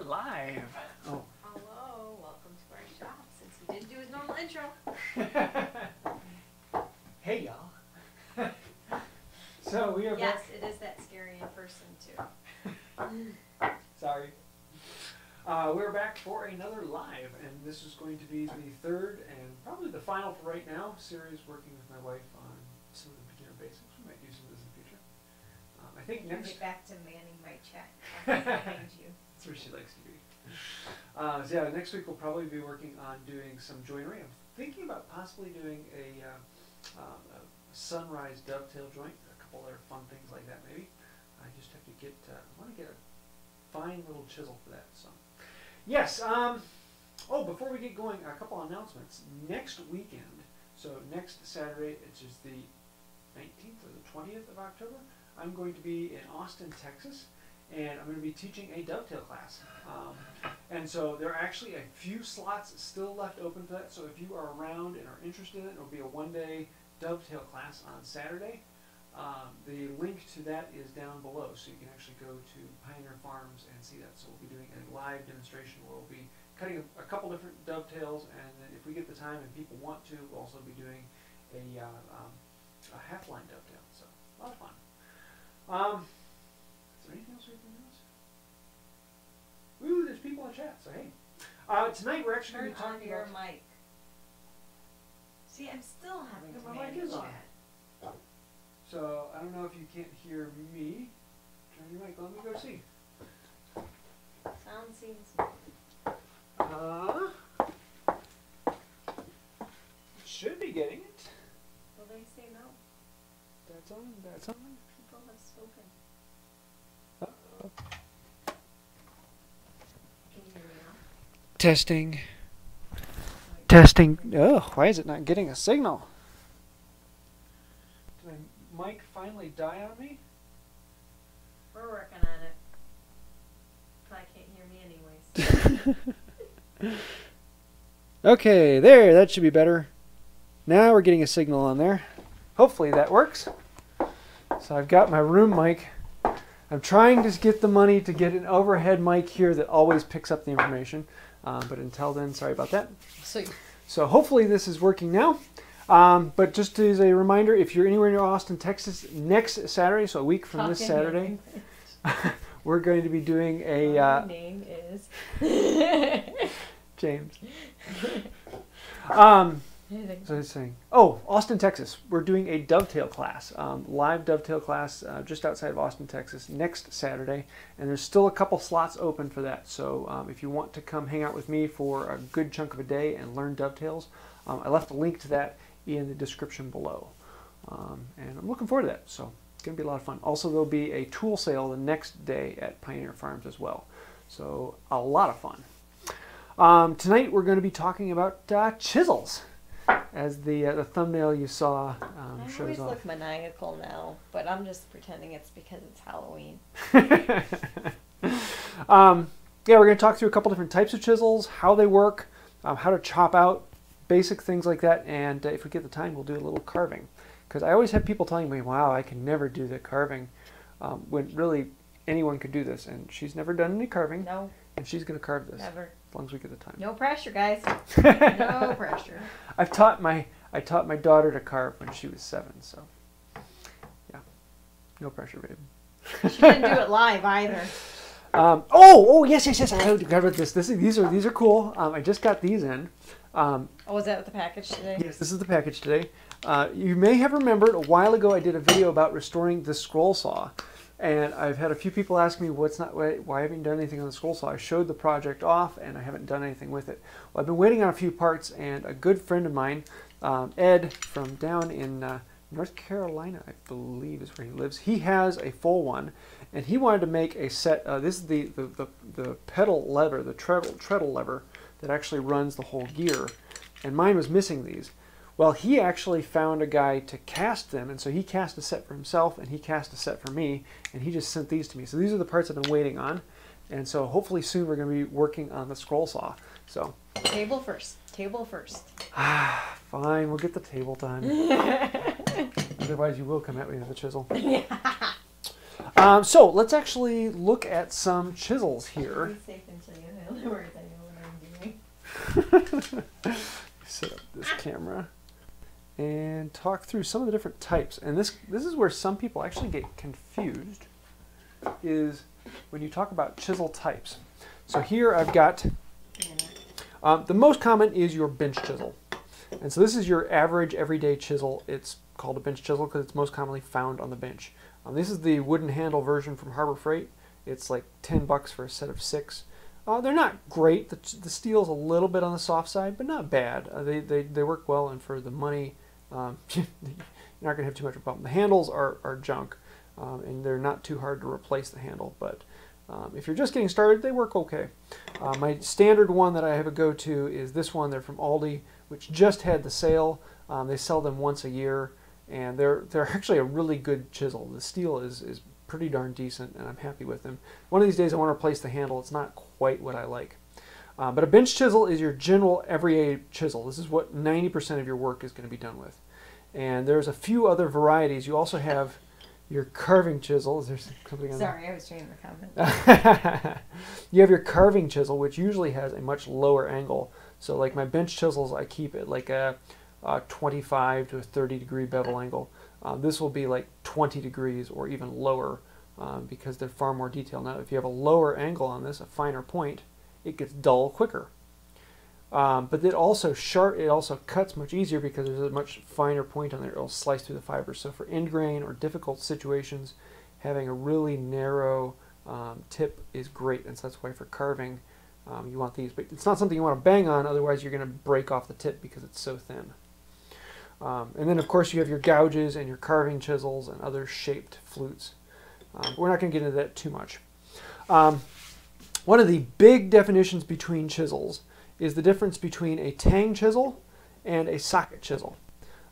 are live. Oh. Hello, welcome to our shop, since he didn't do his normal intro. Hey, y'all. So we are Yes, back. it is that scary in person, too. Sorry. We're back for another live, and this is going to be the third and probably the final for right now series working with my wife on some of the beginner basics. We might do some of this in the future. I think next... Get back to manning my chat behind you. That's where she likes to be. So yeah, next week we'll probably be working on doing some joinery. I'm thinking about possibly doing a sunrise dovetail joint, a couple other fun things like that maybe. I just have to get, I want to get a fine little chisel for that. So yes, oh, before we get going, a couple announcements. Next weekend, so next Saturday, which is the 19th or the 20th of October, I'm going to be in Austin, Texas, and I'm going to be teaching a dovetail class. And so there are actually a few slots still left open for that, so if you are around and are interested in it, it'll be a one-day dovetail class on Saturday. The link to that is down below, so you can actually go to Pioneer Farms and see that. So we'll be doing a live demonstration where we'll be cutting a couple different dovetails, and then if we get the time and people want to, we'll also be doing a half-line dovetail. So a lot of fun. Is there anything else we can notice? Ooh, there's people in chat, so hey. Tonight we're actually going to be talking your about... mic. See, I'm still having to my manage mic is on. chat. So I don't know if you can't hear me. Turn your mic, let me go see. Sound seems... Should be getting it. Will they say no? That's on, that's on. People have spoken. Uh-oh. Can you hear me now? Testing. Testing. Oh, why is it not getting a signal? Did my mic finally die on me? We're working on it. Probably can't hear me anyways. Okay, there, that should be better. Now we're getting a signal on there. Hopefully that works. So I've got my room mic. I'm trying to get the money to get an overhead mic here that always picks up the information. But until then, sorry about that. So hopefully this is working now. But just as a reminder, if you're anywhere near Austin, Texas, next Saturday, so a week from this Saturday, we're going to be doing a... My name is... James. So I was saying, oh, Austin, Texas. We're doing a dovetail class, live dovetail class just outside of Austin, Texas, next Saturday. And there's still a couple slots open for that. So if you want to come hang out with me for a good chunk of a day and learn dovetails, I left a link to that in the description below. And I'm looking forward to that. So it's going to be a lot of fun. Also, there'll be a tool sale the next day at Pioneer Farms as well. So a lot of fun. Tonight we're going to be talking about chisels, as the thumbnail you saw shows off. I always look maniacal now, but I'm just pretending it's because it's Halloween. Yeah, we're going to talk through a couple different types of chisels, how they work, how to chop out, basic things like that, and if we get the time, we'll do a little carving. Because I always have people telling me, wow, I can never do the carving, when really anyone could do this, and she's never done any carving. No. And she's going to carve this. Never. As long as we get the time. No pressure, guys. No pressure. I taught my daughter to carve when she was 7, so yeah, no pressure, babe. She didn't do it live either. Oh, yes. I covered this. These are cool. I just got these in. Oh, was that with the package today? Yes, this is the package today. You may have remembered a while ago I did a video about restoring the scroll saw. And I've had a few people ask me why haven't you done anything on the scroll saw? I showed the project off and I haven't done anything with it. Well, I've been waiting on a few parts, and a good friend of mine, Ed from down in North Carolina, I believe is where he lives. He has a full one, and he wanted to make a set. This is the pedal lever, the treadle lever that actually runs the whole gear, and mine was missing these. Well, he actually found a guy to cast them, and so he cast a set for himself, and he cast a set for me, and he just sent these to me. So these are the parts I've been waiting on, and so hopefully soon we're going to be working on the scroll saw. So table first. Table first. Fine, we'll get the table done. Otherwise, you will come at me with a chisel. So let's actually look at some chisels here. Be safe until No worries, I know what I'm doing. Set up this camera and talk through some of the different types. And this is where some people actually get confused, is when you talk about chisel types. So here I've got, the most common is your bench chisel. And so this is your average everyday chisel. It's called a bench chisel because it's most commonly found on the bench. This is the wooden handle version from Harbor Freight. It's like $10 for a set of 6. They're not great. The steel's a little bit on the soft side, but not bad. They work well, and for the money, you're not going to have too much of a problem. The handles are junk, and they're not too hard to replace the handle, but if you're just getting started, they work okay. My standard one that I have a go-to is this one. They're from Aldi, which just had the sale. They sell them once a year, and they're actually a really good chisel. The steel is pretty darn decent, and I'm happy with them. One of these days I want to replace the handle. It's not quite what I like. But a bench chisel is your general everyday chisel. This is what 90% of your work is going to be done with. And there's a few other varieties. You also have your carving chisel. Is there something on Sorry, I was trying to comment. You have your carving chisel, which usually has a much lower angle. So like my bench chisels, I keep it like a 25 to a 30 degree bevel angle. This will be like 20 degrees or even lower because they're far more detailed. Now, if you have a lower angle on this, a finer point, it gets dull quicker. But it also cuts much easier because there's a much finer point on there. It'll slice through the fibers. So for end grain or difficult situations, having a really narrow tip is great. And so that's why for carving, you want these. But it's not something you want to bang on, otherwise you're going to break off the tip because it's so thin. And then, of course, you have your gouges and your carving chisels and other shaped flutes. But we're not going to get into that too much. One of the big definitions between chisels is the difference between a tang chisel and a socket chisel.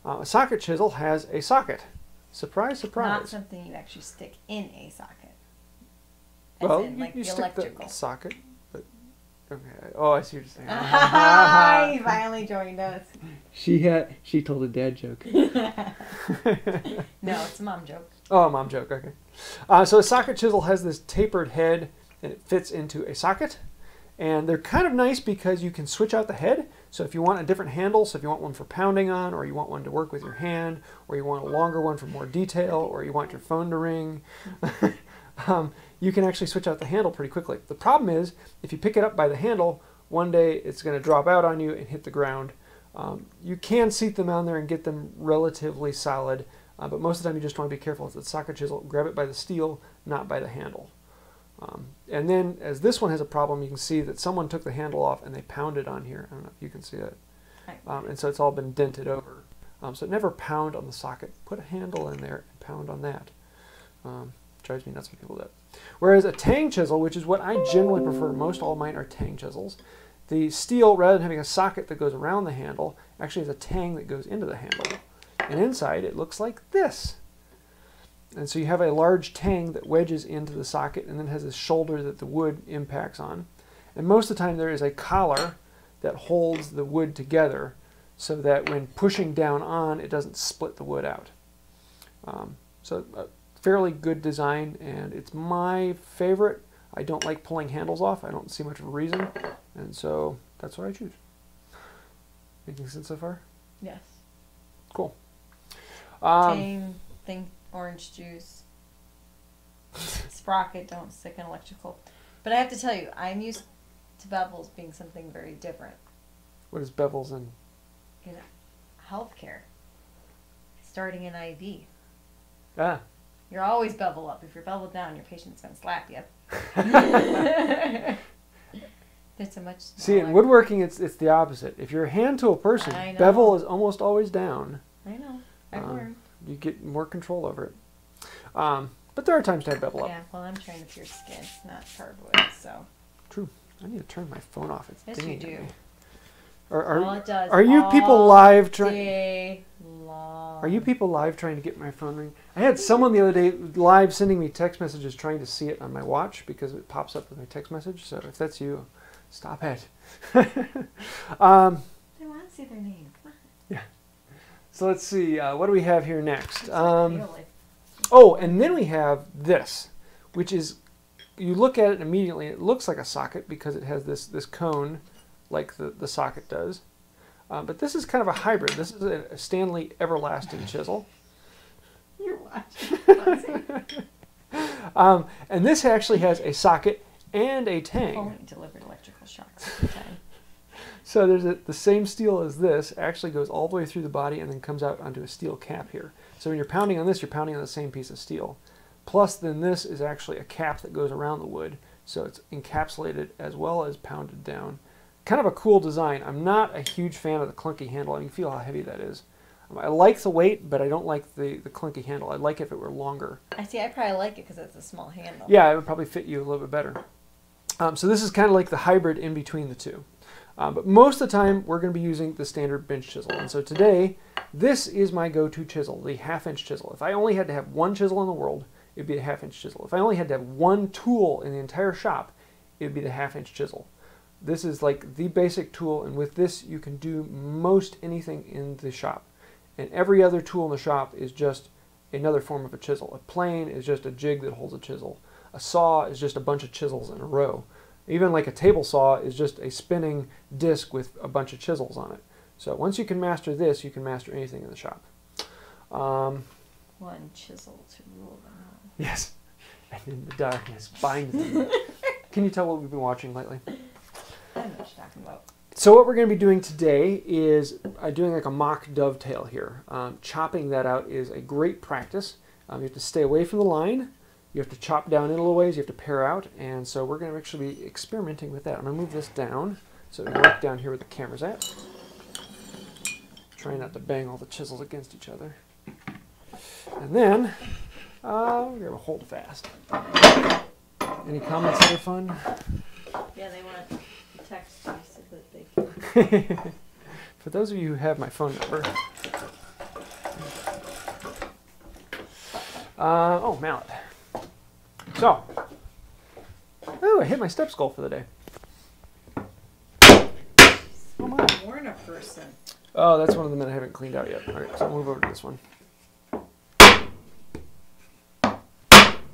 A socket chisel has a socket. Surprise, surprise. Not something you actually stick in a socket. Well, in, like, you the stick electrical. the socket. But, okay. Oh, I see what you're saying. He finally joined us. She told a dad joke. No, it's a mom joke. Oh, a mom joke, okay. So a socket chisel has this tapered head, and it fits into a socket. And they're kind of nice because you can switch out the head. So if you want a different handle, so if you want one for pounding on, or you want one to work with your hand, or you want a longer one for more detail, or you want your phone to ring, you can actually switch out the handle pretty quickly. The problem is, if you pick it up by the handle, one day it's going to drop out on you and hit the ground. You can seat them on there and get them relatively solid, but most of the time you just want to be careful. It's a socket chisel, grab it by the steel, not by the handle. And then, as this one has a problem, you can see that someone took the handle off and they pounded on here. I don't know if you can see that. And so it's all been dented over. So never pound on the socket. Put a handle in there and pound on that. Drives me nuts when people do that. Whereas a tang chisel, which is what I generally prefer, most all mine are tang chisels. The steel, rather than having a socket that goes around the handle, actually has a tang that goes into the handle. And inside it looks like this. And so you have a large tang that wedges into the socket and then has a shoulder that the wood impacts on. And most of the time there is a collar that holds the wood together so that when pushing down on, it doesn't split the wood out. So a fairly good design, and it's my favorite. I don't like pulling handles off. I don't see much of a reason, and so that's what I choose. Making sense so far? Yes. Cool. Tang, think orange juice. Sprocket, don't stick in electrical. But I have to tell you, I'm used to bevels being something very different. What is bevels in? In healthcare. Starting an IV. Ah. You're always bevel up. If you're beveled down, your patient's going to slap you. It's a much smaller. See, in woodworking, it's the opposite. If you're a hand tool person, bevel is almost always down. I know. I've learned. You get more control over it. But there are times to have bevel up. Yeah, well, I'm trying to pierce skin, not hardwood, so. True. I need to turn my phone off. It's yes, dinging you do. at me. All it does are you people live trying? Long. Are you people live trying to get my phone ring? I had someone the other day live sending me text messages trying to see it on my watch because it pops up with my text message. So if that's you, stop it. They want to see their name. Come on. Yeah. So let's see. What do we have here next? Oh, and then we have this, which is you look at it immediately, it looks like a socket because it has this cone like the socket does. But this is kind of a hybrid. This is a Stanley Everlasting chisel. You're watching. And this actually has a socket and a tang. Only delivered electrical shocks every time. So there's the same steel as this actually goes all the way through the body and then comes out onto a steel cap here. So when you're pounding on this, you're pounding on the same piece of steel. Plus then this is actually a cap that goes around the wood. So it's encapsulated as well as pounded down. Kind of a cool design. I'm not a huge fan of the clunky handle. I mean, feel how heavy that is. I like the weight, but I don't like the clunky handle. I'd like it if it were longer. I probably like it because it's a small handle. Yeah, it would probably fit you a little bit better. So this is kind of like the hybrid in between the two. But most of the time, we're going to be using the standard bench chisel. And so today, this is my go-to chisel, the 1/2-inch chisel. If I only had to have one chisel in the world, it would be a 1/2-inch chisel. If I only had to have one tool in the entire shop, it would be the 1/2-inch chisel. This is like the basic tool, and with this, you can do most anything in the shop. And every other tool in the shop is just another form of a chisel. A plane is just a jig that holds a chisel. A saw is just a bunch of chisels in a row. Even like a table saw is just a spinning disc with a bunch of chisels on it. So once you can master this, you can master anything in the shop. One chisel to rule them all. Yes. And in the darkness, bind them. Can you tell what we've been watching lately? I don't know what you're talking about. So what we're going to be doing today is doing like a mock dovetail here. Chopping that out is a great practice. You have to stay away from the line. You have to chop down in a little ways. You have to pare out. And so we're going to actually be experimenting with that. I'm going to move this down so we can work down here where the camera's at. Try not to bang all the chisels against each other. And then we're going to hold fast. Any comments that are fun? Yeah, they want to text you so that they can. For those of you who have my phone number. Oh, mallet. So. Oh, I hit my step skull for the day. Oh my. Warn a person. Oh, that's one of them that I haven't cleaned out yet. Alright, so I'll move over to this one.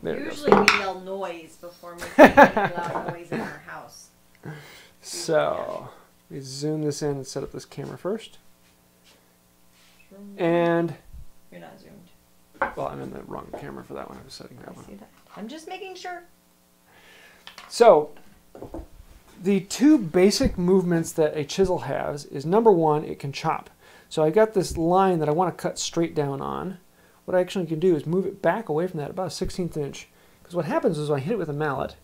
There Usually we yell noise before making any loud noise in our house. So, we zoom this in and set up this camera first. And, You're not zoomed. well, I'm in the wrong camera for that one. I was setting that I one. see that. I'm just making sure. So, the two basic movements that a chisel has is number one, it can chop. So I got this line that I want to cut straight down on. What I actually can do is move it back away from that about a 1/16 inch. Because what happens is when I hit it with a mallet,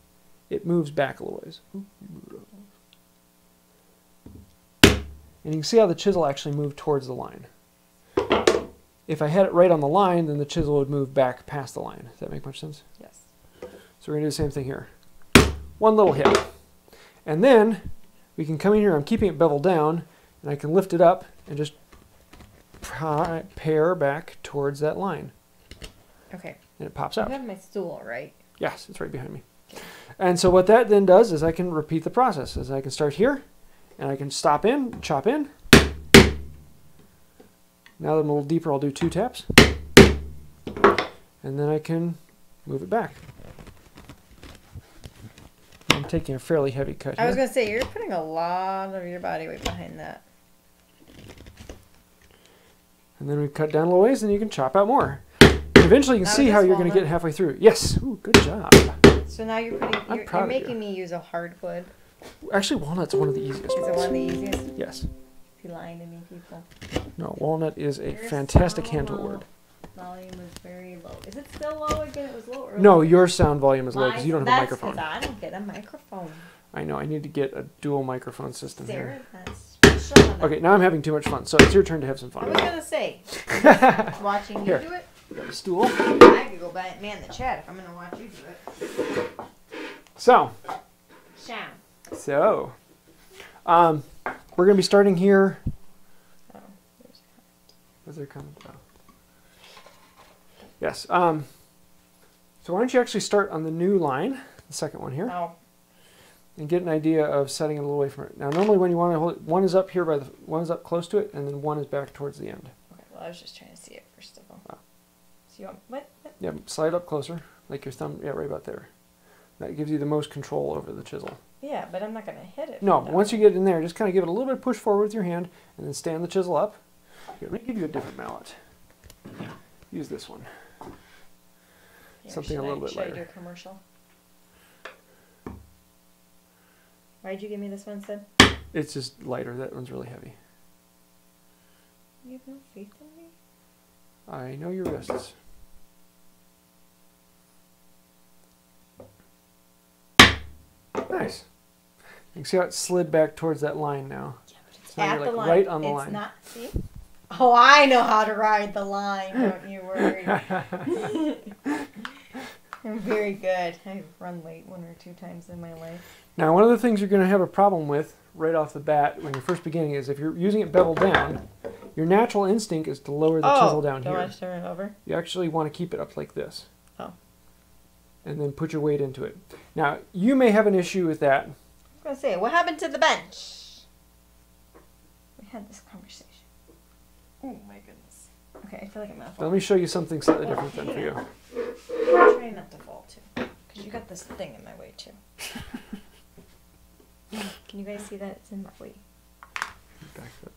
it moves back a little ways. And you can see how the chisel actually moved towards the line. If I had it right on the line, then the chisel would move back past the line. Does that make much sense? Yes. So we're going to do the same thing here. One little hit. And then we can come in here, I'm keeping it beveled down, and I can lift it up and just pare back towards that line. Okay. And it pops You out. have my stool, right? Yes, it's right behind me. And so what that then does is I can repeat the process. As I can start here, and I can stop in, chop in. Now that I'm a little deeper, I'll do 2 taps. And then I can move it back. I'm taking a fairly heavy cut here. I was going to say, you're putting a lot of your body weight behind that. And then we cut down a little ways, and you can chop out more. And eventually you can Now see this how you're going to walnut. get halfway through. Yes! Ooh, good job. So now you're putting, I'm you're proud of you. making me use a hardwood. Actually, walnut's one of the easiest Is it ones. one of the easiest? Yes. If you're lying to me, people. No, walnut is a Your fantastic sound hand tool word. volume is very low. Is it still low again? It was low earlier. No, your sound volume is low because you don't have a That's microphone. 'cause I don't get a microphone. I know, I need to get a dual microphone system Sarah, here. that's special enough. Okay, now I'm having too much fun, so it's your turn to have some I fun. was gonna say, watching you Here. do it, Got a stool. I could go back and man the chat if I'm gonna watch you do it. So, Sham. we're going to be starting here. Oh, there's Was there a comment? Oh. Yes. So why don't you actually start on the new line, the second one here, oh, and get an idea of setting it a little away from it. Now, normally when you want to hold it, one is up here one is up close to it, and then one is back towards the end. okay. Well, I was just trying to see it first of all. Oh. So you want what? Yeah, slide up closer, like your thumb. Yeah, right about there. That gives you the most control over the chisel. Yeah, but I'm not going to hit it. No, but once you get in there, just kind of give it a little bit of push forward with your hand, and then stand the chisel up. Here, let me give you a different mallet. Use this one. Here, Something a little bit lighter. Should I do a commercial? Why'd you give me this one, Sid? It's just lighter. That one's really heavy. You have no faith in me? I know your wrists. Nice. You can see how it slid back towards that line now. Yeah, but it's So now at you're the like line. right on the it's line. Not, see? Oh, I know how to ride the line. Don't you worry. I'm very good. I've run late 1 or 2 times in my life. Now, one of the things you're going to have a problem with right off the bat when you're first beginning is if you're using it beveled down, your natural instinct is to lower the chisel down don't here. I turn it over? You actually want to keep it up like this. Oh. And then put your weight into it. Now, you may have an issue with that. I was going to say, what happened to the bench? We had this conversation. Oh my goodness. Okay, I feel like I'm going to fall. Let me show you something slightly different then for you. I'm trying not to fall too. Because you got this thing in my way too. Can you guys see that? It's in my way. Back that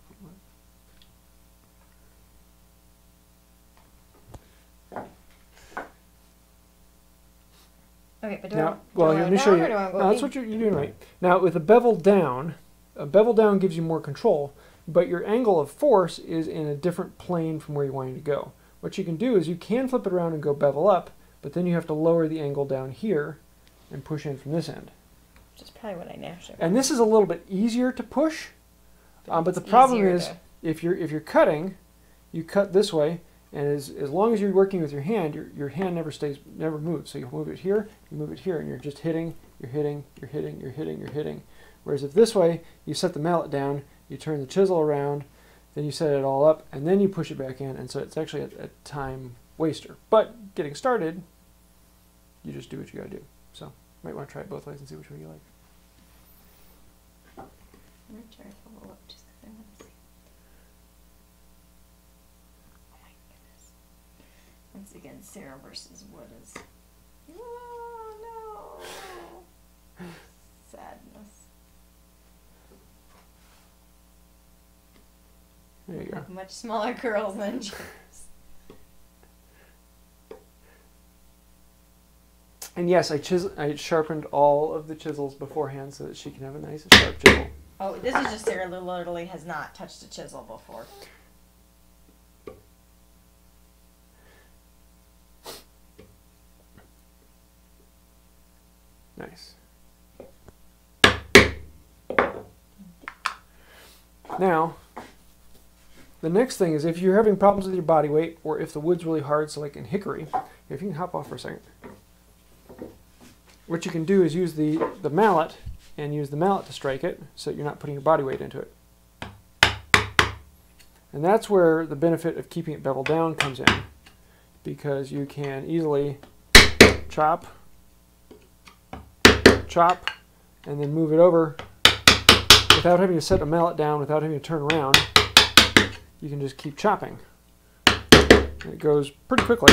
Okay, but do now, I well, do I let go me show down you. or do I go No, that's in? what you're doing right. Now, with a bevel down gives you more control, but your angle of force is in a different plane from where you want it to go. What you can do is you can flip it around and go bevel up, but then you have to lower the angle down here and push in from this end. Which is probably what I naturally. And this is a little bit easier to push, but the it's problem easier is to- if you're you cut this way, and as long as you're working with your hand hand never moves. So you move it here, and you're just hitting, you're hitting. Whereas if this way, you set the mallet down, you turn the chisel around, then you set it all up, and then you push it back in, and so it's actually a time waster. But getting started, you just do what you gotta do. So you might want to try it both ways and see which one you like. I'm going to try to follow up just because I want to see. Oh my goodness. Once again, Sarah versus what is. Oh no! Sadness. There you go. Like much smaller girls than James. And yes, I sharpened all of the chisels beforehand so that she can have a nice sharp chisel. Oh, this is just Sarah who literally has not touched a chisel before. Nice. Now, the next thing is if you're having problems with your body weight, or if the wood's really hard, so like in hickory, if you can hop off for a second, what you can do is use the mallet and use the mallet to strike it so that you're not putting your body weight into it. And that's where the benefit of keeping it beveled down comes in, because you can easily chop, and then move it over without having to set a mallet down, without having to turn around. You can just keep chopping. And it goes pretty quickly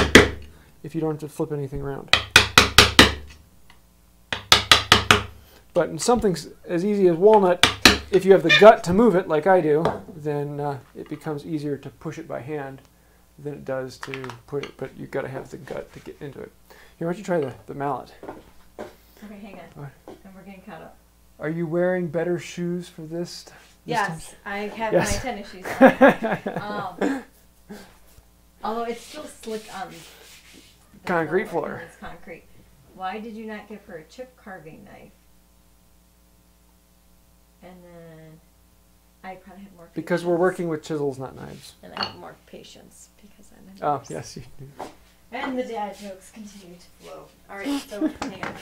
if you don't have to flip anything around. But in something as easy as walnut, if you have the gut to move it like I do, then it becomes easier to push it by hand than it does to put it, but you've got to have the gut to get into it. Here, why don't you try the mallet? Okay, hang on. What? And we're getting caught up. Are you wearing better shoes for this? Yes, I have Yes. my tennis shoes on. Although it's still slick on the Concrete floor, floor. and it's concrete. Why did you not give her a chip carving knife? And then I probably have more patience. Because we're working with chisels, not knives. And I have more patience because I'm a Oh, nurse. yes, you do. And the dad jokes continue to flow. Alright, so hang on.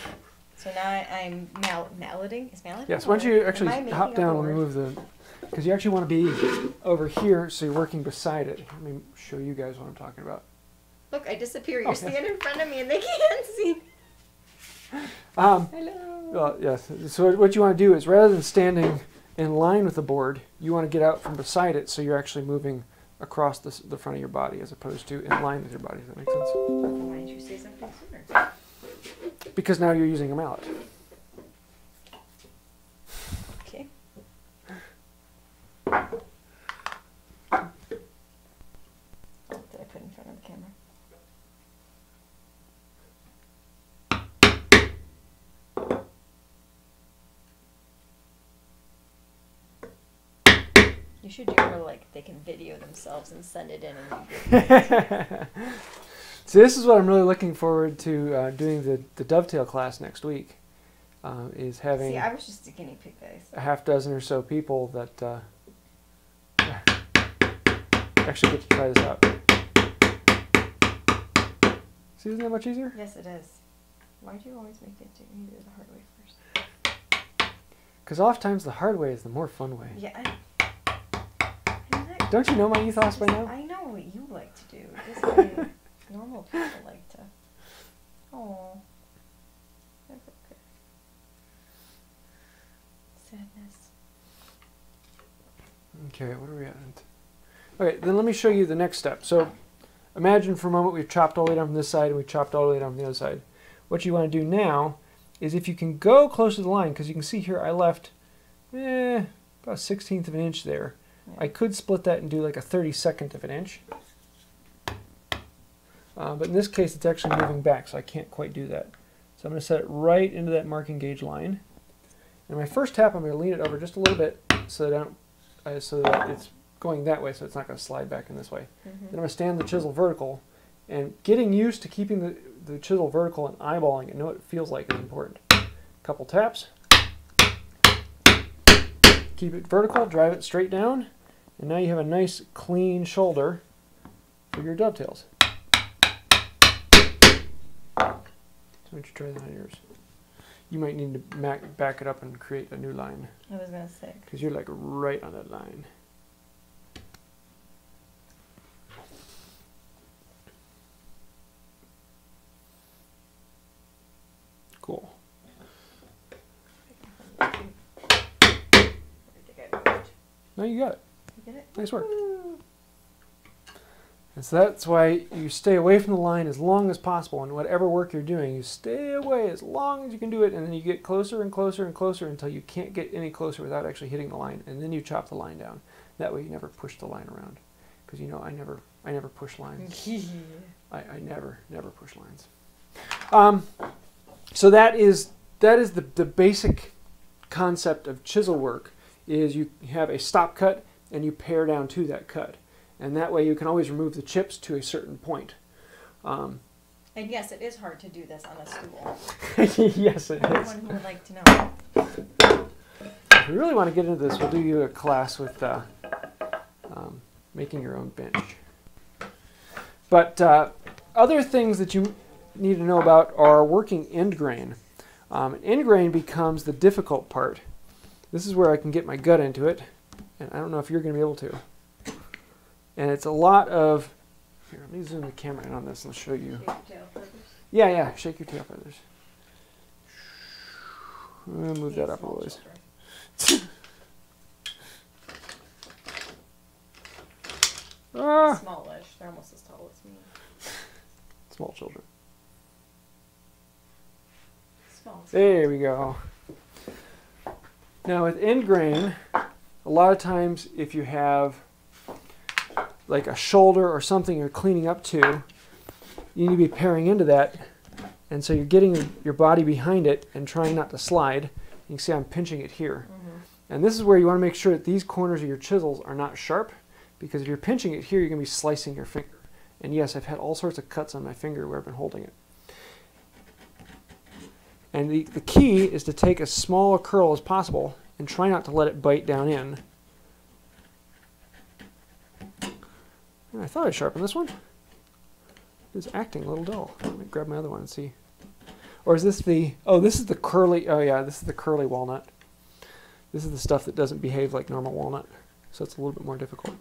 So now I'm malleting. Is malleting? Yes, why don't you Am I actually making hop up down a and word? remove the... Because you actually want to be over here, so you're working beside it. Let me show you guys what I'm talking about. Look, I disappear. Oh, You're yes. standing in front of me and they can't see me. Hello. Well, yes. So what you want to do is, rather than standing in line with the board, you want to get out from beside it, so you're actually moving across the front of your body, as opposed to in line with your body. Does that make sense? Why didn't you say something sooner? because now you're using a mallet. Okay. What did I put in front of the camera? You should do where like they can video themselves and send it in. And So this is what I'm really looking forward to doing the dovetail class next week. Is having. See, I was just a guinea pig, guys. A half dozen or so people that actually get to try this out. See, isn't that much easier? Yes, it is. Why do you always make it do the hard way first? Because oftentimes the hard way is the more fun way. Yeah. Don't you know my ethos by now? I know what you like to do. This way, normal people like to. Oh. Sadness. Okay, what are we at? Okay, then let me show you the next step. So imagine for a moment we've chopped all the way down from this side and we chopped all the way down from the other side. What you want to do now is if you can go close to the line, because you can see here I left about a 1/16 of an inch there. Yeah. I could split that and do like a 32nd of an inch. But in this case it's actually moving back, so I can't quite do that. So I'm going to set it right into that marking gauge line. And my first tap, I'm going to lean it over just a little bit so that so that it's going that way, so it's not going to slide back in this way. Then I'm going to stand the chisel vertical, and getting used to keeping the chisel vertical and eyeballing it, know what it feels like is important. Couple taps, keep it vertical, drive it straight down, and now you have a nice clean shoulder for your dovetails. So why don't you try that on yours? You might need to back it up and create a new line. I was going to say. Because you're like right on that line. Cool. No, you got it. You get it? Nice work. And so that's why you stay away from the line as long as possible. And whatever work you're doing, you stay away as long as you can do it. And then you get closer and closer and closer until you can't get any closer without actually hitting the line. And then you chop the line down. That way you never push the line around. Because you know I never push lines. I never push lines. So that is the basic concept of chisel work. Is you have a stop cut and you pare down to that cut. And that way you can always remove the chips to a certain point. And yes, it is hard to do this on a stool. Yes, it is. Anyone who would like to know. If you really want to get into this, we'll do you a class with making your own bench. But other things that you need to know about are working end grain. End grain becomes the difficult part. This is where I can get my gut into it. And I don't know if you're going to be able to. And it's a lot of, here, let me zoom the camera in on this and show you. Shake your tail feathers. Yeah, shake your tail feathers. Move that up a little ways. Smallish, they're almost as tall as me. Small children. Small. There we go. Now with end grain, a lot of times if you have like a shoulder or something you're cleaning up to, you need to be paring into that, and so you're getting your body behind it and trying not to slide. You can see I'm pinching it here. And this is where you want to make sure that these corners of your chisels are not sharp, because if you're pinching it here, you're going to be slicing your finger. And yes, I've had all sorts of cuts on my finger where I've been holding it. And the key is to take as small a curl as possible and try not to let it bite down in. I thought I sharpened this one. It's acting a little dull. Let me grab my other one and see. Or is this the, oh, this is the curly, oh yeah, this is the curly walnut. This is the stuff that doesn't behave like normal walnut, so it's a little bit more difficult.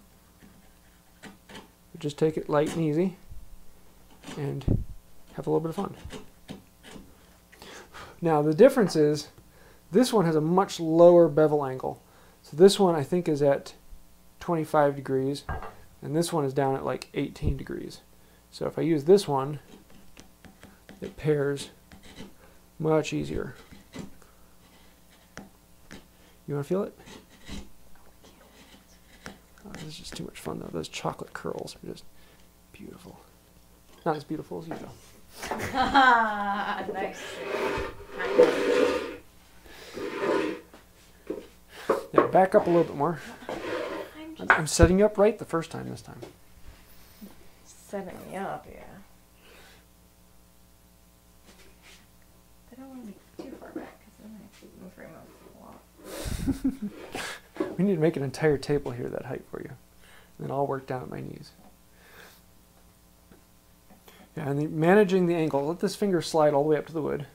But just take it light and easy and have a little bit of fun. Now the difference is this one has a much lower bevel angle. So this one I think is at 25 degrees. And this one is down at like 18 degrees. So if I use this one, it pairs Much easier. You want to feel it? Oh, this is just too much fun though. Those chocolate curls are just beautiful. Not as beautiful as you though. Nice. Yeah, back up a little bit more. I'm setting you up right the first time this time. Setting me up, yeah. I don't want to be too far back because then I have to move my mouth a lot. We need to make an entire table here that height for you. And then I'll work down at my knees. Yeah, and then managing the angle. Let this finger slide all the way up to the wood.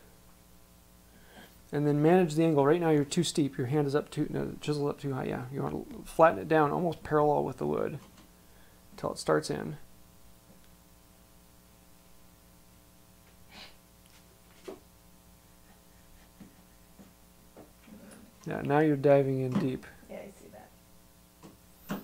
And then manage the angle. Right now you're too steep. Your hand is up too, no, the chisel up too high. Yeah, you want to flatten it down almost parallel with the wood until it starts in. Yeah, now you're diving in deep. Yeah, I see that.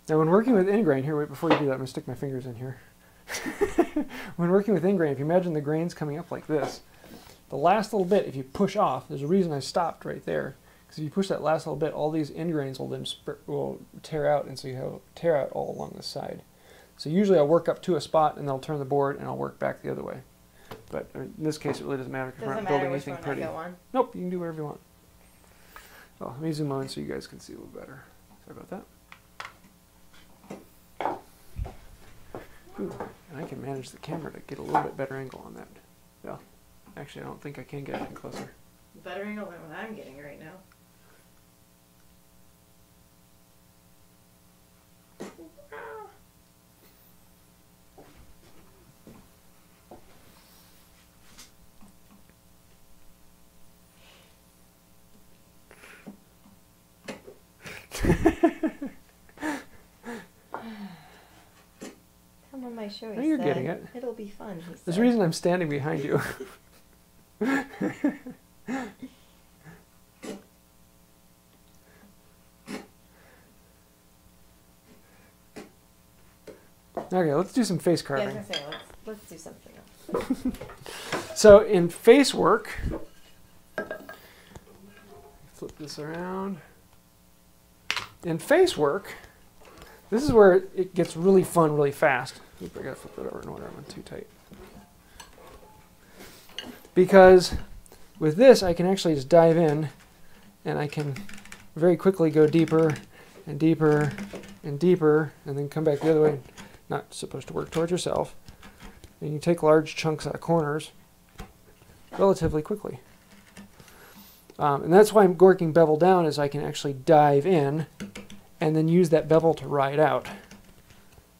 Now when working with ingrain, here, wait, before you do that, I'm going to stick my fingers in here. When working with ingrain, if you imagine the grains coming up like this, the last little bit, if you push off, there's a reason I stopped right there. Because if you push that last little bit, all these ingrains will then will tear out, and so you have tear out all along the side. So usually I'll work up to a spot, and then I'll turn the board, and I'll work back the other way. But in this case, it really doesn't matter because we're not building anything pretty. Nope, you can do whatever you want. Oh, let me zoom on so you guys can see a little better. Sorry about that. Ooh, and I can manage the camera to get a little bit better angle on that. Well, actually, I don't think I can get any closer. Better angle than what I'm getting right now. Come on my show, Oh, you're getting it. It'll be fun, he said. There's a reason I'm standing behind you. Okay, let's do some face carving. Yeah, I was gonna say, let's do something else. So in face work, flip this around. In face work, this is where it gets really fun really fast. Oop, I gotta flip that over in order, I'm too tight. Because with this, I can actually just dive in, and I can very quickly go deeper and deeper and deeper, and then come back the other way. Not supposed to work towards yourself. And you take large chunks out of corners relatively quickly. And that's why I'm working bevel down, is I can actually dive in and then use that bevel to ride out.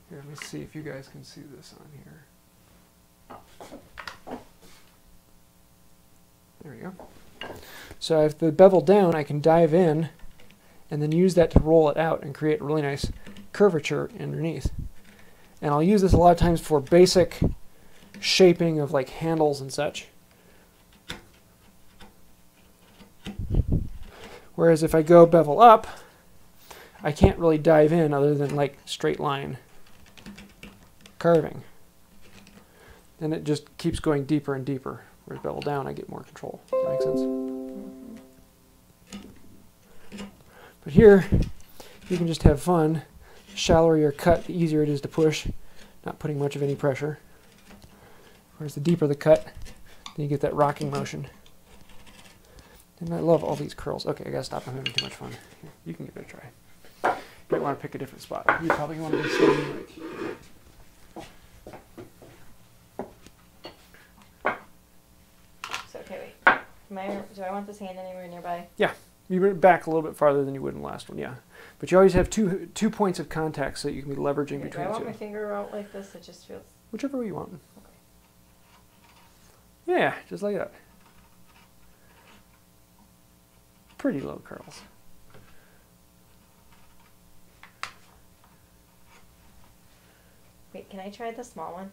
Here, let me see if you guys can see this on here. There we go. So if the bevel down, I can dive in and then use that to roll it out and create a really nice curvature underneath. And I'll use this a lot of times for basic shaping of like handles and such. Whereas if I go bevel up, I can't really dive in other than like straight line carving. And it just keeps going deeper and deeper. Whereas bevel down, I get more control. Does that make sense? But here, you can just have fun. The shallower your cut, the easier it is to push, not putting much of any pressure. Whereas the deeper the cut, then you get that rocking motion. And I love all these curls. Okay, I gotta stop. I'm having too much fun. Here, you can give it a try. You might want to pick a different spot. You probably want to be standing like here. So, okay, wait. Do I want this hand anywhere nearby? Yeah. You bring it back a little bit farther than you would in the last one, yeah. But you always have two points of contact so that you can be leveraging between the two. Do I want my finger out like this? It just feels... Whichever way you want. Okay. Yeah, just like that. Pretty low curls. Wait, can I try the small one?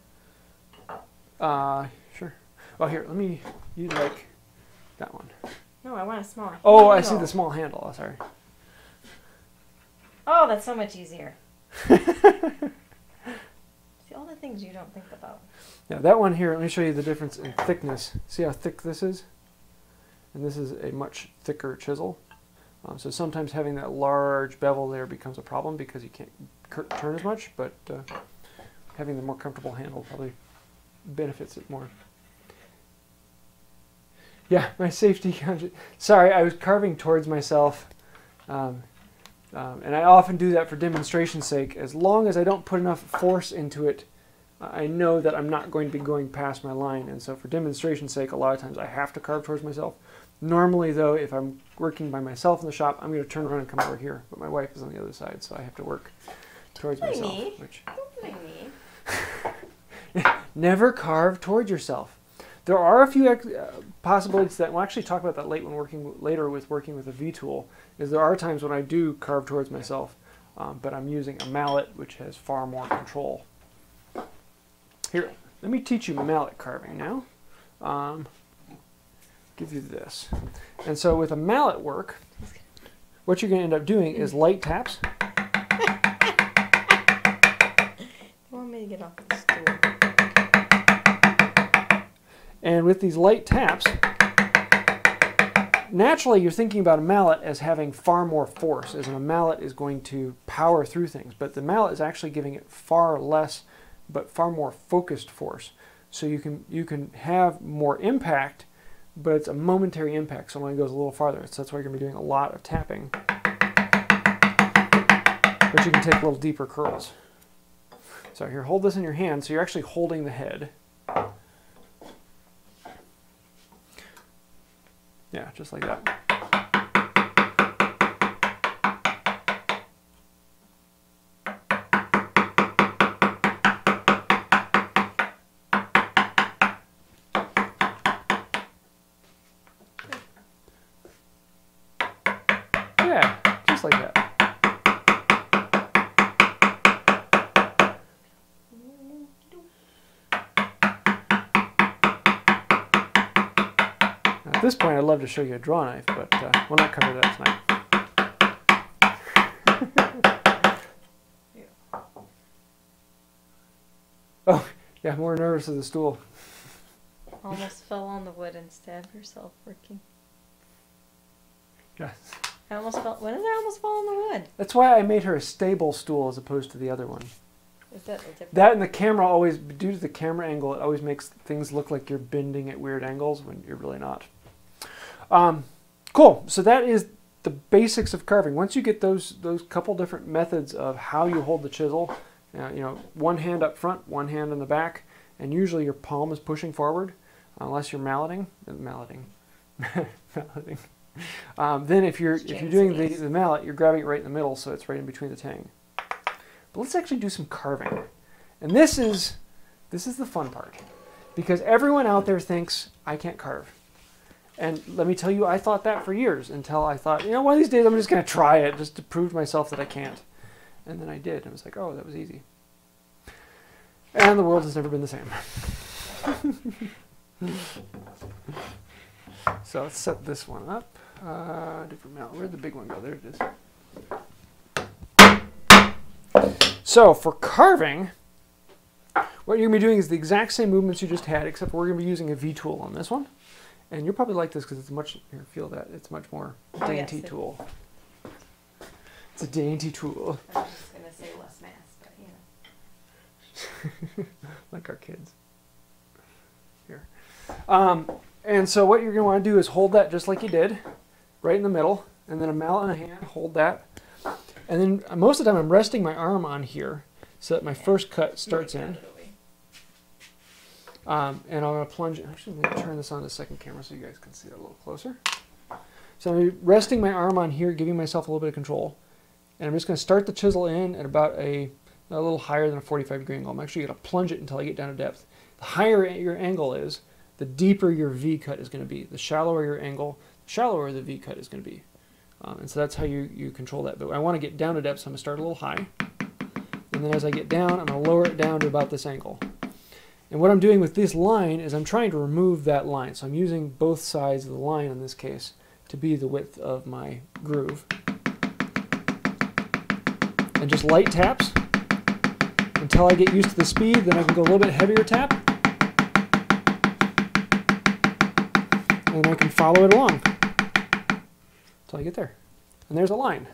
Sure. Oh, here, let me, you like that one. No, I want a small handle. Oh, I see the small handle. Oh, sorry. Oh, that's so much easier. don't think about. Now that one here, let me show you the difference in thickness. See how thick this is? And this is a much thicker chisel. So sometimes having that large bevel there becomes a problem because you can't turn as much, but having the more comfortable handle probably benefits it more. Yeah, my safety conscious. Sorry, I was carving towards myself. And I often do that for demonstration's sake. As long as I don't put enough force into it, I know that I'm not going to be going past my line. And so for demonstration's sake, a lot of times I have to carve towards myself. Normally, though, if I'm working by myself in the shop, I'm going to turn around and come over here. But my wife is on the other side, so I have to work towards myself. Don't blame me. Never carve towards yourself. There are a few possibilities that we'll actually talk about that later with working with a V-tool. Is there are times when I do carve towards myself, but I'm using a mallet, which has far more control. Here, let me teach you mallet carving now. Give you this. And so with a mallet work, what you're going to end up doing is light taps. You want me to get off the stool? And with these light taps, naturally you're thinking about a mallet as having far more force, as a mallet is going to power through things. But the mallet is actually giving it far less, but far more focused force. So you can have more impact, but it's a momentary impact, so when it goes a little farther. So that's why you're going to be doing a lot of tapping. But you can take little deeper curls. So here, hold this in your hand, so you're actually holding the head. Yeah, just like that. Yeah, just like that. Now, at this point, I'd love to show you a draw knife, but we'll not cover that tonight. Oh, yeah, I'm more nervous of the stool. Almost fell on the wood and stabbed herself working. Yes. I almost fell. When did I almost fall on the wood? That's why I made her a stable stool as opposed to the other one. Is that the difference? That and the camera always, due to the camera angle, it always makes things look like you're bending at weird angles when you're really not. Cool. So that is the basics of carving. Once you get those couple different methods of how you hold the chisel, you know, one hand up front, one hand in the back, and usually your palm is pushing forward, unless you're malleting. Malleting. Then if you're doing the mallet, you're grabbing it right in the middle, so it's right in between the tang. But let's actually do some carving, and this is the fun part, because everyone out there thinks I can't carve, and let me tell you, I thought that for years until I thought, you know, one of these days I'm just going to try it just to prove to myself that I can't, and then I did, and I was like, oh, that was easy, and the world has never been the same. So let's set this one up. Different mallet. Where'd the big one go? There it is. So for carving, what you're going to be doing is the exact same movements you just had, except we're going to be using a V-tool on this one. And you'll probably like this because it's much, here, feel that, it's much more dainty tool. It's a dainty tool. I was just going to say less mass, but you know. Like our kids. Here. And so what you're going to want to do is hold that just like you did, right in the middle, and then a mallet in a hand, hold that. And then most of the time I'm resting my arm on here so that my first cut starts in. And I'm going to plunge, actually I'm going to turn this on the second camera so you guys can see that a little closer. So I'm resting my arm on here, giving myself a little bit of control. And I'm just going to start the chisel in at about a little higher than a 45-degree angle. I'm actually going to plunge it until I get down to depth. The higher your angle is, the deeper your V cut is going to be. The shallower your angle, the shallower the V cut is going to be. And so that's how you control that. But I want to get down to depth, so I'm going to start a little high. And then as I get down, I'm going to lower it down to about this angle. And what I'm doing with this line is I'm trying to remove that line. So I'm using both sides of the line in this case to be the width of my groove. And just light taps until until I get used to the speed. Then I can go a little bit heavier tap. And I can follow it along until I get there. And there's a line.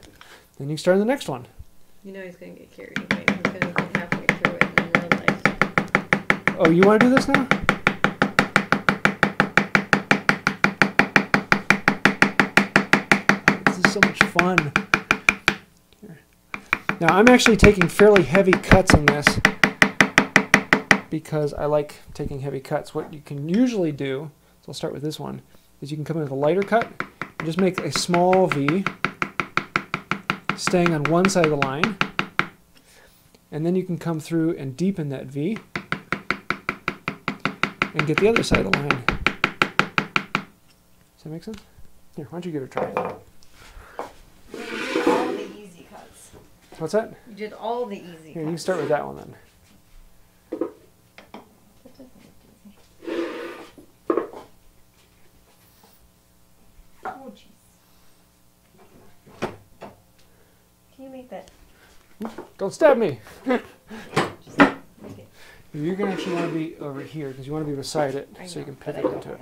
Then you start on the next one. You know he's going to get carried away. He's going to get halfway through it and realize. Oh, you want to do this now? This is so much fun. Here. Now, I'm actually taking fairly heavy cuts on this because I like taking heavy cuts. What you can usually do, so I'll start with this one, is you can come in with a lighter cut and just make a small V, staying on one side of the line, and then you can come through and deepen that V and get the other side of the line. Does that make sense? Here, why don't you give it a try? You did all the easy cuts. What's that? You did all the easy cuts. Here, you can start with that one then. That doesn't look easy. Oh, jeez. Can you make that? Don't stab me! Just make it. You're going to actually want to be over here because you want to be beside it so you can pivot into it.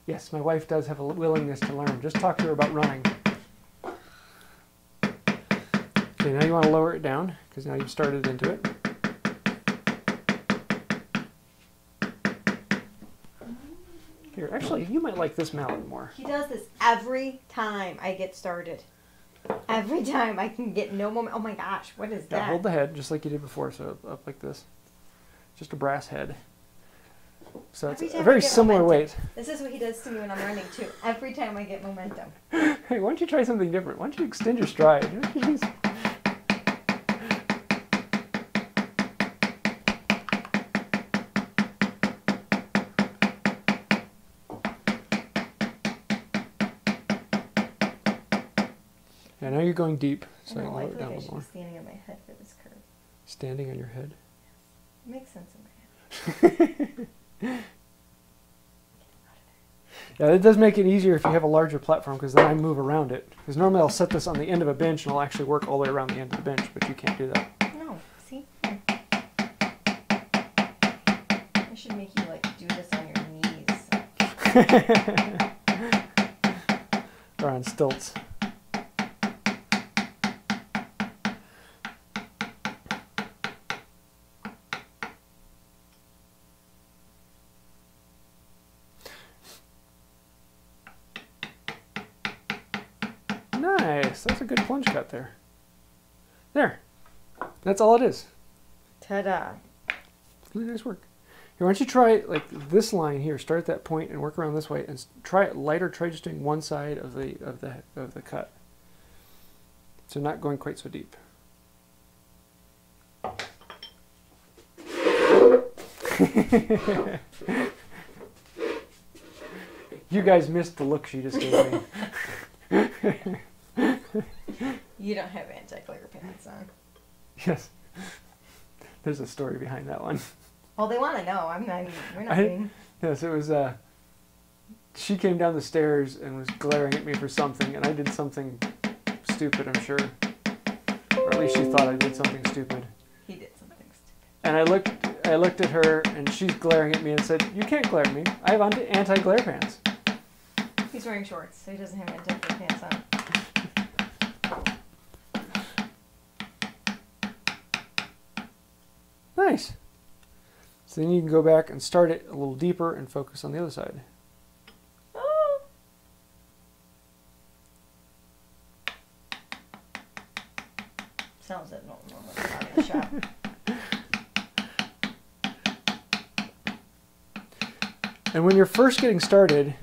Yes, my wife does have a willingness to learn. Just talk to her about running. Okay, now you want to lower it down because now you've started into it. Here, actually, you might like this mallet more. He does this every time I get started. Every time I can get no moment. Oh my gosh, what is that? Yeah, hold the head just like you did before, so up like this. Just a brass head. So it's a very similar weight. This is what he does to me when I'm running too. Every time I get momentum. Hey, why don't you try something different? Why don't you extend your stride? Yeah, now you're going deep, so I can lower it down a little more. Standing on my head for this curve. Standing on your head? It makes sense in my head. Yeah, it does make it easier if you have a larger platform because then I move around it. Because normally I'll set this on the end of a bench and I'll actually work all the way around the end of the bench, but you can't do that. No, see? I should make you like do this on your knees. Or on stilts. Nice. That's a good plunge cut there. There. That's all it is. Ta-da. Really nice work. Here, why don't you try like this line here? Start at that point and work around this way, and try it lighter. Try just doing one side of the cut. So not going quite so deep. You guys missed the look she just gave me. You don't have anti-glare pants on. Yes. There's a story behind that one. Well, they want to know. We're not being... Yes, it was, she came down the stairs and was glaring at me for something, and I did something stupid, I'm sure. Or at least she thought I did something stupid. He did something stupid. And I looked at her, and she's glaring at me and said, "You can't glare at me. I have anti-glare pants." He's wearing shorts, so he doesn't have anti-glare pants on. Nice. So then you can go back and start it a little deeper and focus on the other side. Oh. Sounds that normal in the shop. And when you're first getting started,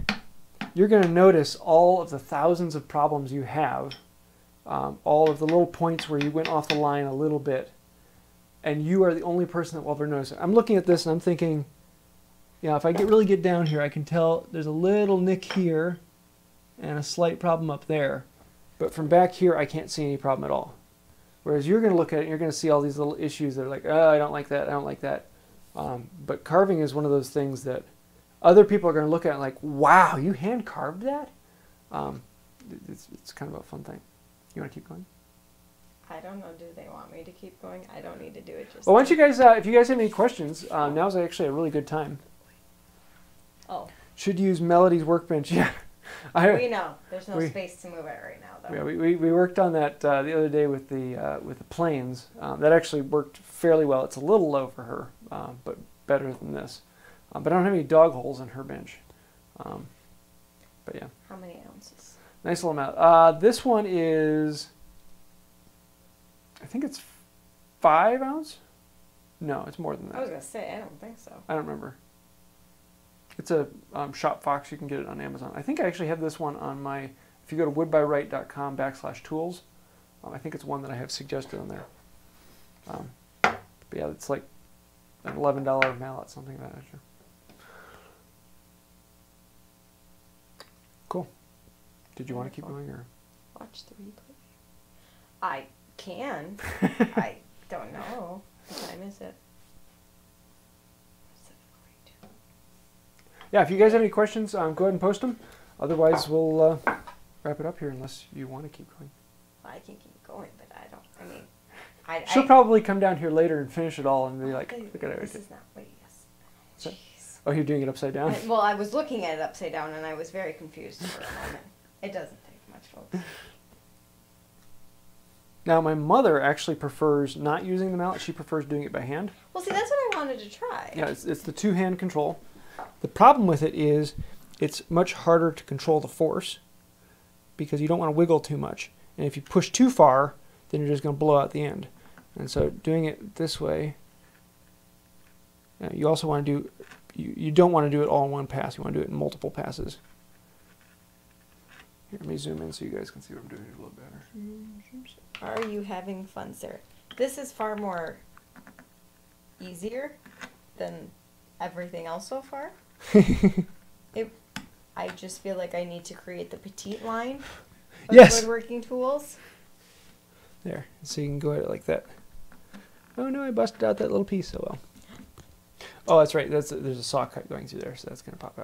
you're going to notice all of the thousands of problems you have, all of the little points where you went off the line a little bit, and you are the only person that will ever notice it. I'm looking at this and I'm thinking, yeah, if I really get down here, I can tell there's a little nick here and a slight problem up there. But from back here, I can't see any problem at all. Whereas you're going to look at it and you're going to see all these little issues that are like, oh, I don't like that, I don't like that. But carving is one of those things that other people are going to look at it like, wow, you hand carved that? It's kind of a fun thing. You want to keep going? I don't know. Do they want me to keep going? I don't need to do it just. Well, why don't you guys, if you guys have any questions, now's actually a really good time. Oh. Should use Melody's workbench. Yeah. We know. There's no space to move it right now, though. Yeah, we worked on that the other day with the planes. That actually worked fairly well. It's a little low for her, but better than this. But I don't have any dog holes in her bench. But yeah. How many ounces? Nice little amount. This one is, I think it's 5 ounce? No, it's more than that. I was going to say, I don't think so. I don't remember. It's a Shop Fox. You can get it on Amazon. I think I actually have this one on my, if you go to woodbywright.com/tools, I think it's one that I have suggested on there. But yeah, it's like an $11 mallet, something like that nature. Cool. Did you want to keep going, or watch the replay? I can. I don't know. What time is it? Yeah, if you guys have any questions, go ahead and post them. Otherwise, we'll wrap it up here unless you want to keep going. Well, I can keep going, but I don't. I mean, she'll probably come down here later and finish it all and be like, look at everything. This is not. Wait, yes. Jeez. Oh, you're doing it upside down? Well, I was looking at it upside down, and I was very confused for a moment. It doesn't take much, folks. Now, my mother actually prefers not using the mallet. She prefers doing it by hand. Well, see, that's what I wanted to try. Yeah, it's the two-hand control. The problem with it is it's much harder to control the force because you don't want to wiggle too much. And if you push too far, then you're just going to blow out the end. And so doing it this way, you also want to do, you don't want to do it all in one pass. You want to do it in multiple passes. Here, let me zoom in so you guys can see what I'm doing a little better. Are you having fun, Sarah? This is far more easier than everything else so far. I just feel like I need to create the petite line of woodworking tools. There, so you can go at it like that. Oh no, I busted out that little piece. Oh well. Oh, that's right. There's a saw cut going through there, so that's going to pop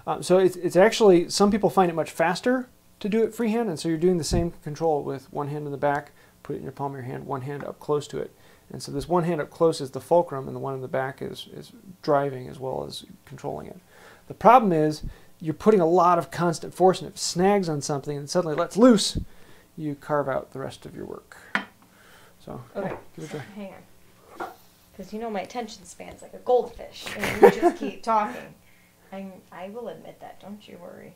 out. So it's actually, some people find it much faster to do it freehand, and so you're doing the same control with one hand in the back, put it in your palm of your hand, one hand up close to it. And so this one hand up close is the fulcrum, and the one in the back is driving as well as controlling it. The problem is you're putting a lot of constant force, and if it snags on something and suddenly lets loose, you carve out the rest of your work. So, okay, give it a try. Hang on. Because you know my attention span's like a goldfish, and you just keep talking. I will admit that, don't you worry.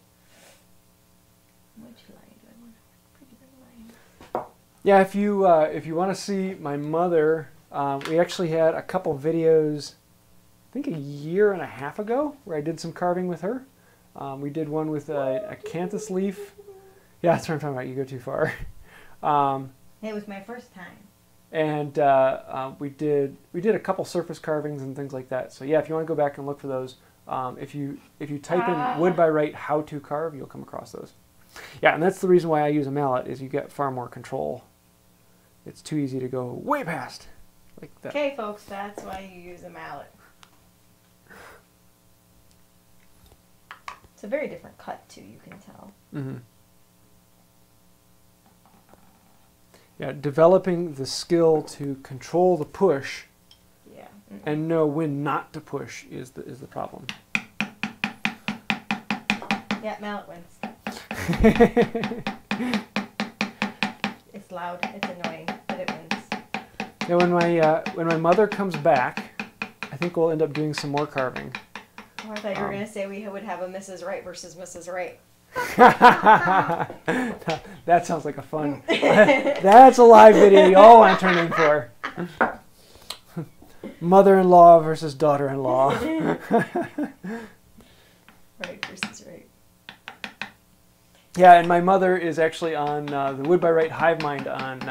Which line do I want? Pretty big line. Yeah, if you want to see my mother, we actually had a couple videos, I think 1.5 years ago, where I did some carving with her. We did one with a acanthus leaf. Yeah, that's what I'm talking about. You go too far. It was my first time. And we did a couple surface carvings and things like that. So yeah, if you want to go back and look for those, if you type in Wood by Wright how to carve, you'll come across those. Yeah, and that's the reason why I use a mallet, is you get far more control. It's too easy to go way past like that. Okay, folks, that's why you use a mallet. It's a very different cut too, you can tell. Mm-hmm. Yeah, developing the skill to control the push, yeah, and know when not to push is the problem. Yeah, mallet wins. It's loud, it's annoying, but it wins. Yeah, when my mother comes back, I think we'll end up doing some more carving. Oh, I thought you were going to say we would have a Mrs. Wright versus Mrs. Wright. That sounds like a fun. That's a live video you all want to turn in for. Mother-in-law versus daughter-in-law. Right versus Wright. Yeah, and my mother is actually on the Wood by Wright Hive Mind on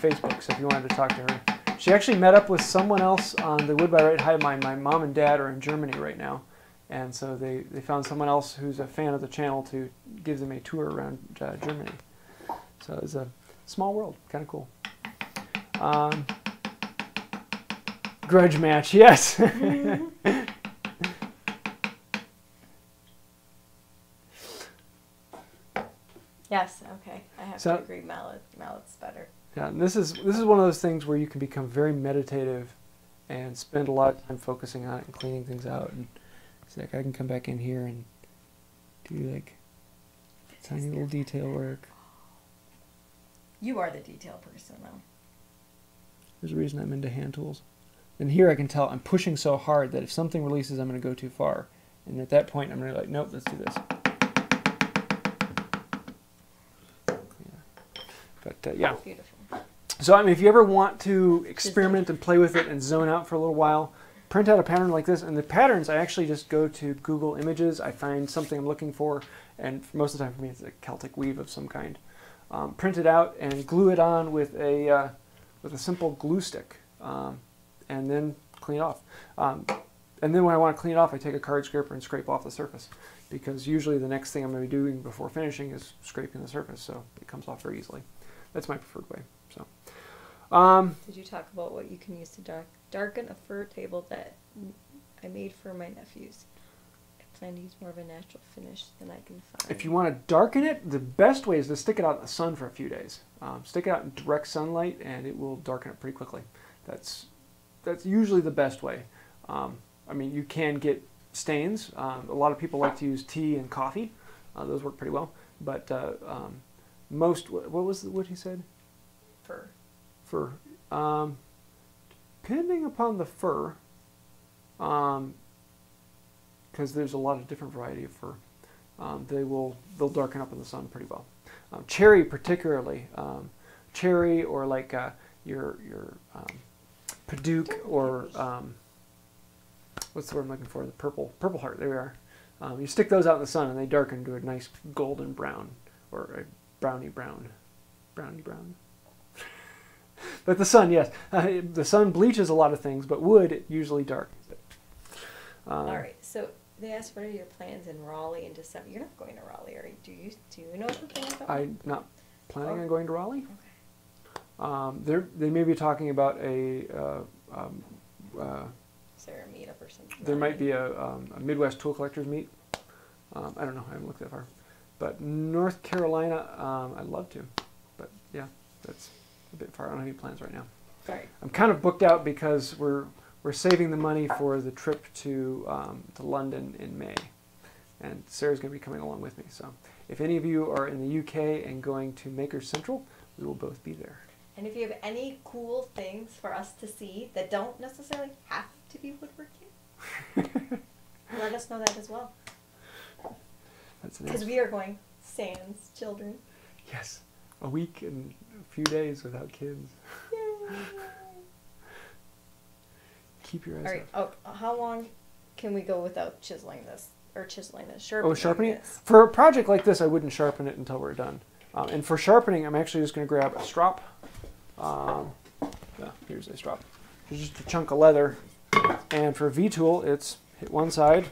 Facebook, so if you wanted to talk to her. She actually met up with someone else on the Wood by Wright Hive Mind. My mom and dad are in Germany right now, and so they found someone else who's a fan of the channel to give them a tour around Germany. So it's a small world, kind of cool. Grudge match, yes. Yes, okay. I have to agree, mallet's better. Yeah, and this is one of those things where you can become very meditative and spend a lot of time focusing on it and cleaning things out. And it's like I can come back in here and do like tiny little detail work. You are the detail person, though. There's a reason I'm into hand tools. And here I can tell I'm pushing so hard that if something releases, I'm going to go too far. And at that point, I'm going to be like, nope, let's do this. Yeah. But yeah. Beautiful. So I mean, if you ever want to experiment and play with it and zone out for a little while, print out a pattern like this. And the patterns, I actually just go to Google Images. I find something I'm looking for, and most of the time for me, it's a Celtic weave of some kind. Print it out and glue it on with a simple glue stick, and then clean it off. And then when I want to clean it off, I take a card scraper and scrape off the surface, because usually the next thing I'm going to be doing before finishing is scraping the surface, so it comes off very easily. That's my preferred way. So, did you talk about what you can use to darken a fur table that I made for my nephews? I plan to use more of a natural finish than I can find. If you want to darken it, the best way is to stick it out in the sun for a few days. Stick it out in direct sunlight, and it will darken it pretty quickly. That's usually the best way. I mean, you can get stains. A lot of people like to use tea and coffee. Those work pretty well. But most, what he said? Fur. Fur. Depending upon the fur, because there's a lot of different variety of fur, they'll darken up in the sun pretty well. Cherry particularly, cherry or like your Paduke or what's the word I'm looking for? The purple heart. There we are. You stick those out in the sun and they darken to a nice golden brown or a brownie brown. But the sun, yes, the sun bleaches a lot of things, but wood it usually darkens it. All right, so they asked, what are your plans in Raleigh in December? You're not going to Raleigh, are you? Do you know something about that? I'm not planning on going to Raleigh. Okay. They may be talking about a. Is there a meetup or something? There might be a Midwest Tool Collectors meet. I don't know. I haven't looked that far. But North Carolina, I'd love to. But yeah, that's a bit far. I don't have any plans right now. Right. I'm kind of booked out because we're saving the money for the trip to London in May, and Sarah's going to be coming along with me. So if any of you are in the UK and going to Makers Central, we will both be there. And if you have any cool things for us to see that don't necessarily have to be woodworking, let us know that as well. Because we are going sans children. Yes, a week and a few days without kids. Yay. Keep your eyes All right. up. Oh, how long can we go without chiseling this? Or chiseling this? Sharpening sharpening it? this? For a project like this, I wouldn't sharpen it until we're done. And for sharpening, I'm actually just going to grab a strop. Here's a strop. It's just a chunk of leather. And for a V-tool, it's hit one side,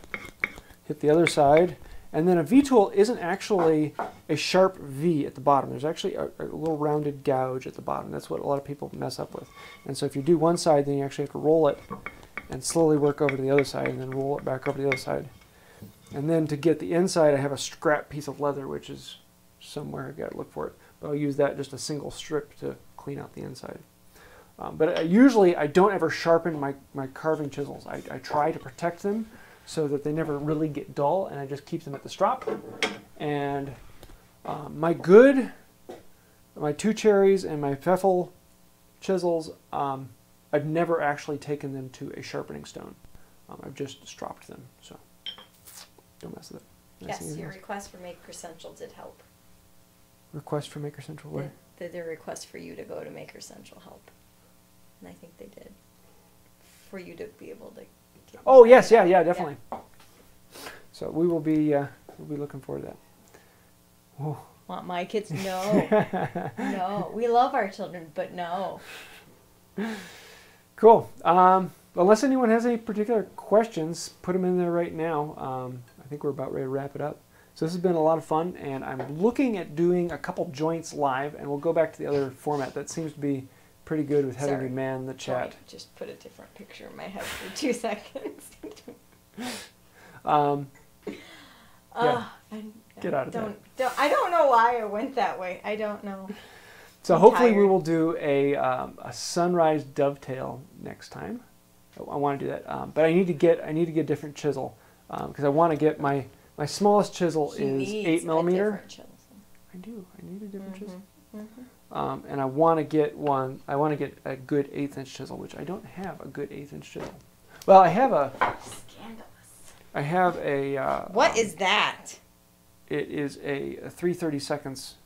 hit the other side. And then a V-tool isn't actually a sharp V at the bottom. There's actually a little rounded gouge at the bottom. That's what a lot of people mess up with. And so if you do one side, then you actually have to roll it and slowly work over to the other side and then roll it back over to the other side. And then to get the inside, I have a scrap piece of leather, which is somewhere. I've got to look for it. But I'll use that, just a single strip, to clean out the inside. But usually I don't ever sharpen my carving chisels. I try to protect them so that they never really get dull, and I just keep them at the strop. And my two cherries and my Pfeffel chisels, I've never actually taken them to a sharpening stone. I've just stropped them, so don't mess with it. Yes, your request for Maker Central did help. Request for Maker Central? What? The request for you to go to Maker Central help. And I think they did. For you to be able to get... Oh, yes, yeah, definitely. Yeah. So we will be looking forward to that. Whoa. Want my kids? No. No. We love our children, but no. Cool. Unless anyone has any particular questions, put them in there right now. I think we're about ready to wrap it up. So this has been a lot of fun, and I'm looking at doing a couple joints live, and we'll go back to the other format. That seems to be pretty good with having to man the chat. Sorry, just put a different picture in my head for 2 seconds. Yeah. Get out of that. I don't know why I went that way. I don't know. So I'm hopefully we tired. will do a sunrise dovetail next time. I want to do that, but I need to get a different chisel because I want to get my smallest chisel He is needs 8 a millimeter. different chisel. I do. I need a different chisel. Mhm. And I want to get one. I want to get a good 1/8 inch chisel, which I don't have a good 1/8 inch chisel. Well, I have a. Scandalous. I have a. What is that? It is a 3/32,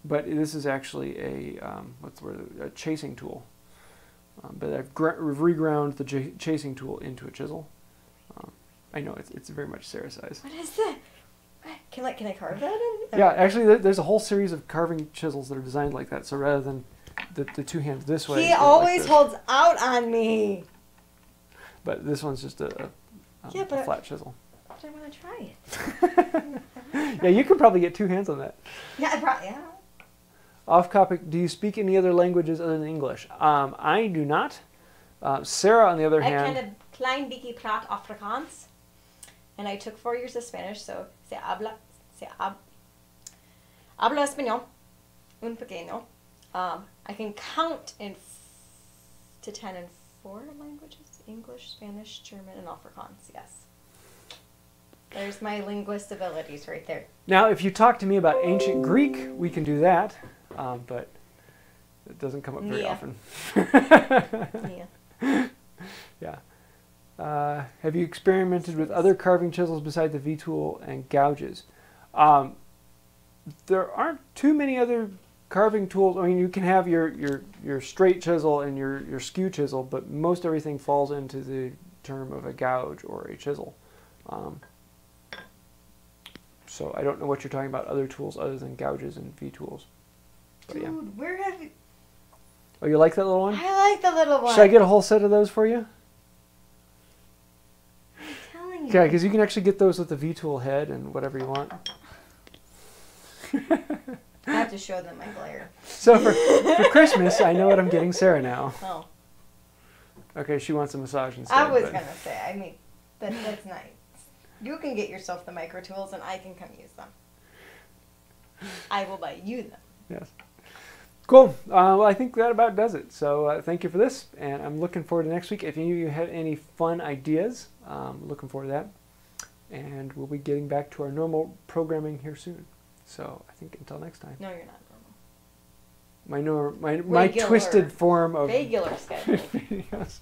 but this is actually a what's the word? A chasing tool. But I've reground the chasing tool into a chisel. I know it's very much Sarah size. What is that? Can I carve that in? Yeah, actually, there's a whole series of carving chisels that are designed like that. So rather than the two hands this way, He they're always like this. holds out on me. But this one's just a flat chisel. But I want to try it. Yeah, you could probably get 2 hands on that. Yeah, yeah. Off topic, do you speak any other languages other than English? I do not. Sarah, on the other I hand... kind of klein beetje praat Afrikaans. And I took 4 years of Spanish, so hablo español un pequeño. I can count to 10 in 4 languages: English, Spanish, German, and Afrikaans. Yes. There's my linguist abilities right there. Now, if you talk to me about ancient Greek, we can do that, but it doesn't come up very often. Yeah. Yeah. Have you experimented with other carving chisels besides the V-tool and gouges? There aren't too many other carving tools. I mean, you can have your straight chisel and your skew chisel, but most everything falls into the term of a gouge or a chisel. So I don't know what you're talking about other tools other than gouges and V-tools. But, Dude, yeah. where have you... Oh, you like that little one? I like the little one. Should I get a whole set of those for you? I'm telling you. Yeah, because you can actually get those with the V-tool head and whatever you want. I have to show them my glare. So for Christmas, I know what I'm getting Sarah now. Oh. Okay, she wants a massage instead. I was but- going to say, I mean, that's nice. You can get yourself the micro tools and I can come use them. I will buy you them. Yes. Cool. Well, I think that about does it. So thank you for this, and I'm looking forward to next week. If any of you have any fun ideas, looking forward to that. And we'll be getting back to our normal programming here soon. So I think until next time. No, you're not My Regular. twisted form of regular schedule. videos.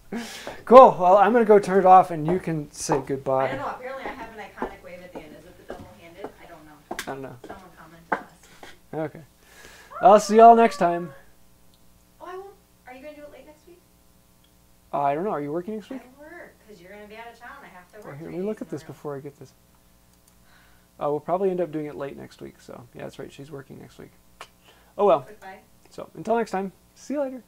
Cool. Well, I'm going to go turn it off, and you can say goodbye. I don't know. Apparently, I have an iconic wave at the end. Is it the double-handed? I don't know. I don't know. Someone commented us. Okay. I'll see y'all next time. Oh, I won't. Are you going to do it late next week? I don't know. Are you working next I week? work because you're going to be out of town. I have to Oh, work. here, 3 let me look days at this in a row. before I get this. We'll probably end up doing it late next week. So yeah, that's right. She's working next week. Oh well. Goodbye. So until next time. See you later.